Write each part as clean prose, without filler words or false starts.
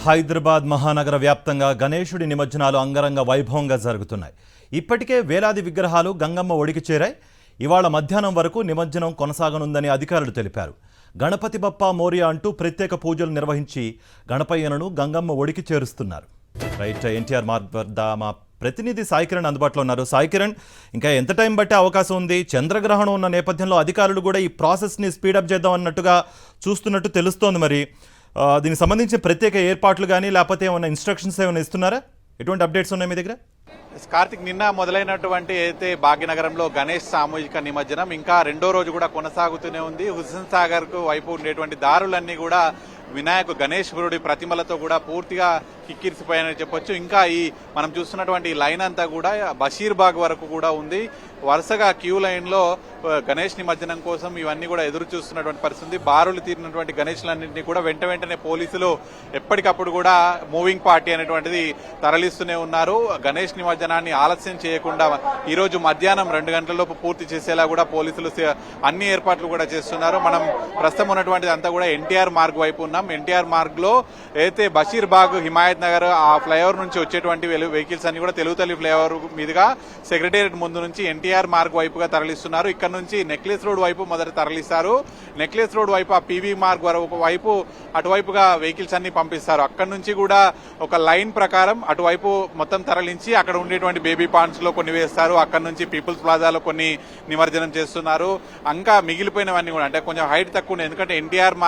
హైదరాబాద్ మహానగర వ్యాప్తంగా గణేశుడి నిమజ్జనాలు అంగరంగ వైభవంగా జరుగుతున్నాయి. ఇప్పటికే వేలాది విగ్రహాలు గంగమ్మ ఒడికి చేరాయి. ఇవాళ మధ్యాహ్నం వరకు నిమజ్జనం కొనసాగనుందని అధికారులు తెలిపారు. గణపతి బప్పా మోరియా అంటూ ప్రత్యేక పూజలు నిర్వహించి గణపయ్యను గంగమ్మ ఒడికి చేరుస్తున్నారు. రైట్, ఎన్టీఆర్ మార్గ్ వద్ద మా ప్రతినిధి సాయి కిరణ్ అందుబాటులో ఉన్నారు. సాయి కిరణ్, ఇంకా ఎంత టైం బట్టే అవకాశం ఉంది? చంద్రగ్రహణం ఉన్న నేపథ్యంలో అధికారులు కూడా ఈ ప్రాసెస్ని స్పీడప్ చేద్దాం అన్నట్టుగా చూస్తున్నట్టు తెలుస్తోంది. మరి దీనికి సంబంధించిన ప్రత్యేక ఏర్పాట్లు కానీ లేకపోతే ఏమైనా ఇన్స్ట్రక్షన్స్ ఏమైనా ఇస్తున్నారా? ఎటువంటి అప్డేట్స్ ఉన్నాయి మీ దగ్గర? కార్తిక్, నిన్న మొదలైనటువంటి అయితే భాగ్యనగరంలో గణేష్ సామూహిక నిమజ్జనం ఇంకా రెండో రోజు కూడా కొనసాగుతూనే ఉంది. హుస్సేన్ సాగర్ కు వైపు ఉండేటువంటి దారులన్నీ కూడా గణేశ్వరుడి ప్రతిమలతో కూడా పూర్తిగా కిక్కిరిసిపోయాయని చెప్పొచ్చు. ఇంకా ఈ మనం చూస్తున్నటువంటి లైన్ అంతా కూడా బషీర్బాగ్ వరకు కూడా ఉంది. వరుసగా క్యూ లైన్ లో గణేష్ నిమజ్జనం కోసం ఇవన్నీ కూడా ఎదురు చూస్తున్నటువంటి పరిస్థితి. బారులు తీరినటువంటి గణేష్లన్నింటినీ కూడా వెంటనే పోలీసులు ఎప్పటికప్పుడు కూడా మూవింగ్ పార్టీ అనేటువంటిది తరలిస్తూనే ఉన్నారు. గణేష్ నిమజ్జనాన్ని ఆలస్యం చేయకుండా ఈ రోజు మధ్యాహ్నం 2 గంటలలోపు పూర్తి చేసేలా కూడా పోలీసులు అన్ని ఏర్పాట్లు కూడా చేస్తున్నారు. మనం ప్రస్తుతం ఉన్నటువంటిది అంతా కూడా ఎన్టీఆర్ మార్గ్ వైపు ఉన్నాం. ఎన్టీఆర్ మార్గ్ లో అయితే బషీర్బాగ్, హిమాయత్ నగర్ ఆ ఫ్లైఓవర్ నుంచి వచ్చేటువంటి వెహికల్స్ అన్ని కూడా తెలుగుతల్లి ఫ్లైఓవర్ మీదుగా సెక్రటేరియట్ ముందు నుంచి ఎన్టీఆర్ మార్గ్ వైపుగా తరలిస్తున్నారు. ఇక్కడ నుంచి నెక్లెస్ రోడ్ వైపు మొదట తరలిస్తారు. నెక్లెస్ రోడ్ వైపు ఆ పీవీ మార్గ్ వైపు అటువైపుగా వెహికల్స్ అన్ని పంపిస్తారు. అక్కడ నుంచి కూడా ఒక లైన్ ప్రకారం అటువైపు మొత్తం తరలించి అక్కడ ఉండేటువంటి బేబీ పాండ్స్ లో కొన్ని వేస్తారు. అక్కడ నుంచి పీపుల్స్ ప్లాజాలో కొన్ని నిమజ్జనం చేస్తున్నారు. ఇంకా మిగిలిపోయినవన్నీ కూడా అంటే కొంచెం హైట్ తక్కువ ఉంది. ఎందుకంటే ఎన్టీఆర్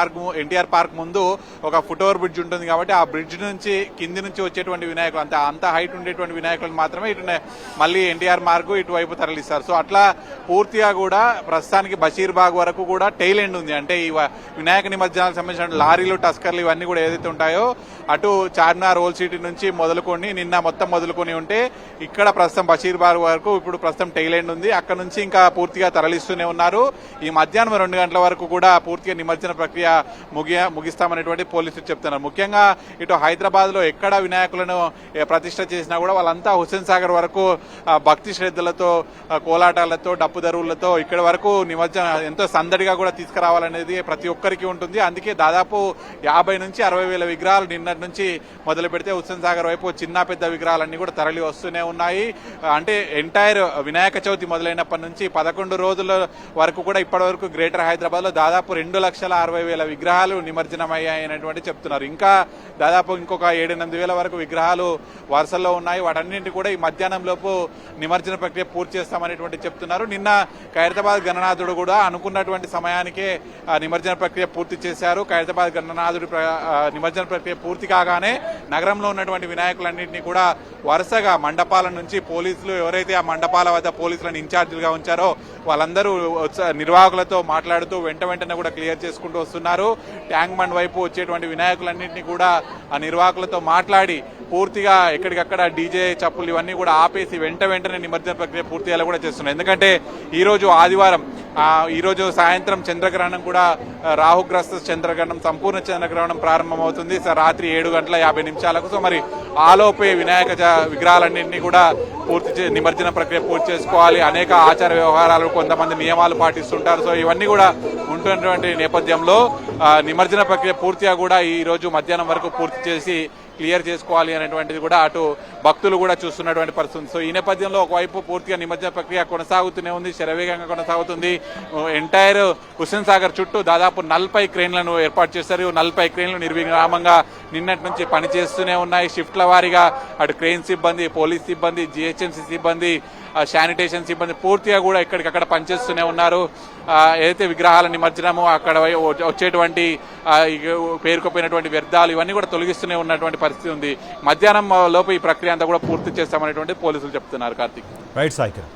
పార్క్ ముందు ఒక ఫుట్ ఓవర్ బ్రిడ్జ్ ఉంటుంది కాబట్టి ఆ బ్రిడ్జ్ నుంచి కింది నుంచి వచ్చేటువంటి వినాయకులు అంత హైట్ ఉండేటువంటి వినాయకులను మాత్రమే ఇటు మళ్ళీ ఎన్టీఆర్ మార్గ్ ఇటువైపు తరలిస్తారు. సో అట్లా పూర్తిగా కూడా ప్రస్తుతానికి బషీర్బాగ్ వరకు కూడా టైల్ ఎండ్ ఉంది. అంటే ఈ వినాయక నిమజ్జనాలకు సంబంధించిన లారీలు, టస్కర్లు ఇవన్నీ కూడా ఏదైతే ఉంటాయో అటు చార్మినార్ ఓల్డ్ సిటీ నుంచి మొదలుకొని నిన్న మొత్తం మొదలుకొని ఉంటే ఇక్కడ ప్రస్తుతం బషీర్బాగ్ వరకు ఇప్పుడు ప్రస్తుతం టైల్ ఎండ్ ఉంది. అక్కడ నుంచి ఇంకా పూర్తిగా తరలిస్తూనే ఉన్నారు. ఈ మధ్యాహ్నం 2 గంటల వరకు కూడా పూర్తిగా నిమజ్జన ప్రక్రియ ముగిస్తామనేటువంటి పోలీసులు చెప్తున్నారు. ముఖ్యంగా ఇటు హైదరాబాద్ లో ఎక్కడ వినాయకులను ప్రతిష్ట చేసినా కూడా వాళ్ళంతా హుస్సేన్ సాగర్ వరకు భక్తి శ్రద్ధలతో, కోలాటాలతో, డప్పు దరువులతో ఇక్కడ వరకు నిమజ్జనం ఎంతో సందడిగా కూడా తీసుకురావాలనేది ప్రతి ఒక్కరికి ఉంటుంది. అందుకే దాదాపు 50 నుంచి 60 వేల విగ్రహాలు నిన్నటి నుంచి మొదలు పెడితే హుస్సేన్ సాగర్ వైపు చిన్న పెద్ద విగ్రహాలన్నీ కూడా తరలి వస్తూనే ఉన్నాయి. అంటే ఎంటైర్ వినాయక చవితి మొదలైనప్పటి నుంచి 11 రోజుల వరకు కూడా ఇప్పటి వరకు గ్రేటర్ హైదరాబాద్ లో దాదాపు 2,60,000 విగ్రహాలు నిమజ్జనం అయ్యాయనేటువంటి చెప్తున్నారు. ఇంకా దాదాపు ఇంకొక 7-8 వేల వరకు విగ్రహాలు వరుసల్లో ఉన్నాయి. వాటన్నింటి కూడా ఈ మధ్యాహ్నం లోపు నిమజ్జన ప్రక్రియ పూర్తి చేస్తామనేటువంటి చెప్తున్నారు. నిన్న ఖైరతాబాద్ గణనాథుడు కూడా అనుకున్నటువంటి సమయానికే నిమజ్జన ప్రక్రియ పూర్తి చేశారు. ఖైరతాబాద్ గణనాథుడి నిమజ్జన ప్రక్రియ పూర్తి కాగానే నగరంలో ఉన్నటువంటి వినాయకులన్నింటినీ కూడా వరుసగా మండపాల నుంచి పోలీసులు ఎవరైతే ఆ మండపాల వద్ద పోలీసులను ఇన్ఛార్జీలుగా ఉంచారో వాళ్ళందరూ నిర్వాహకులతో మాట్లాడుతూ వెంటనే కూడా క్లియర్ చేసుకుంటూ వస్తున్నారు. ట్యాంక్ బండ్ వైపు వచ్చేటువంటి వినాయకులన్నింటినీ కూడా ఆ నిర్వాహకులతో మాట్లాడి పూర్తిగా ఎక్కడికక్కడ డీజే చప్పులు ఇవన్నీ కూడా ఆపేసి వెంటనే నిమజ్జన ప్రక్రియ పూర్తి అయ్యేలా కూడా చేస్తున్నారు. ఎందుకంటే ఈ రోజు ఆదివారం, ఈ రోజు సాయంత్రం చంద్రగ్రహణం కూడా రాహుగ్రస్త చంద్రగ్రహణం, సంపూర్ణ చంద్రగ్రహణం ప్రారంభమవుతుంది రాత్రి 7:50. సో మరి ఆలోపే వినాయక విగ్రహాలన్నింటినీ కూడా నిమజ్జన ప్రక్రియ పూర్తి చేసుకోవాలి. అనేక ఆచార వ్యవహారాలు, కొంతమంది నియమాలు పాటిస్తుంటారు. సో ఇవన్నీ కూడా ఉంటున్నటువంటి నేపథ్యంలో నిమజ్జన ప్రక్రియ పూర్తిగా కూడా ఈ రోజు మధ్యాహ్నం వరకు పూర్తి చేసి క్లియర్ చేసుకోవాలి అనేటువంటిది కూడా అటు భక్తులు కూడా చూస్తున్నటువంటి పరిస్థితి. సో ఈ నేపథ్యంలో ఒకవైపు పూర్తిగా నిమజ్జన ప్రక్రియ కొనసాగుతూనే ఉంది, శరవేగంగా కొనసాగుతుంది. ఎంటైర్ హుస్సేన్ సాగర్ చుట్టూ దాదాపు 40 క్రేన్లను ఏర్పాటు చేశారు. 40 క్రేన్లు నిర్విరామంగా నిన్నటి నుంచి పనిచేస్తూనే ఉన్నాయి. షిఫ్ట్ల వారీగా అటు క్రేన్ సిబ్బంది, పోలీస్ సిబ్బంది, జిహెచ్ఎంసీ సిబ్బంది, శానిటేషన్ సిబ్బంది పూర్తిగా కూడా ఎక్కడికక్కడ పనిచేస్తూనే ఉన్నారు. ఏదైతే విగ్రహాల నిమజ్జనము, అక్కడ వచ్చేటువంటి పేరుకుపోయినటువంటి వ్యర్థాలు ఇవన్నీ కూడా తొలగిస్తూనే ఉన్నటువంటి పరిస్థితి ఉంది. మధ్యాహ్నం లోపు ఈ ప్రక్రియ అంతా కూడా పూర్తి చేస్తామనేటువంటి పోలీసులు చెప్తున్నారు. కార్తీక్, రైట్ సాయి.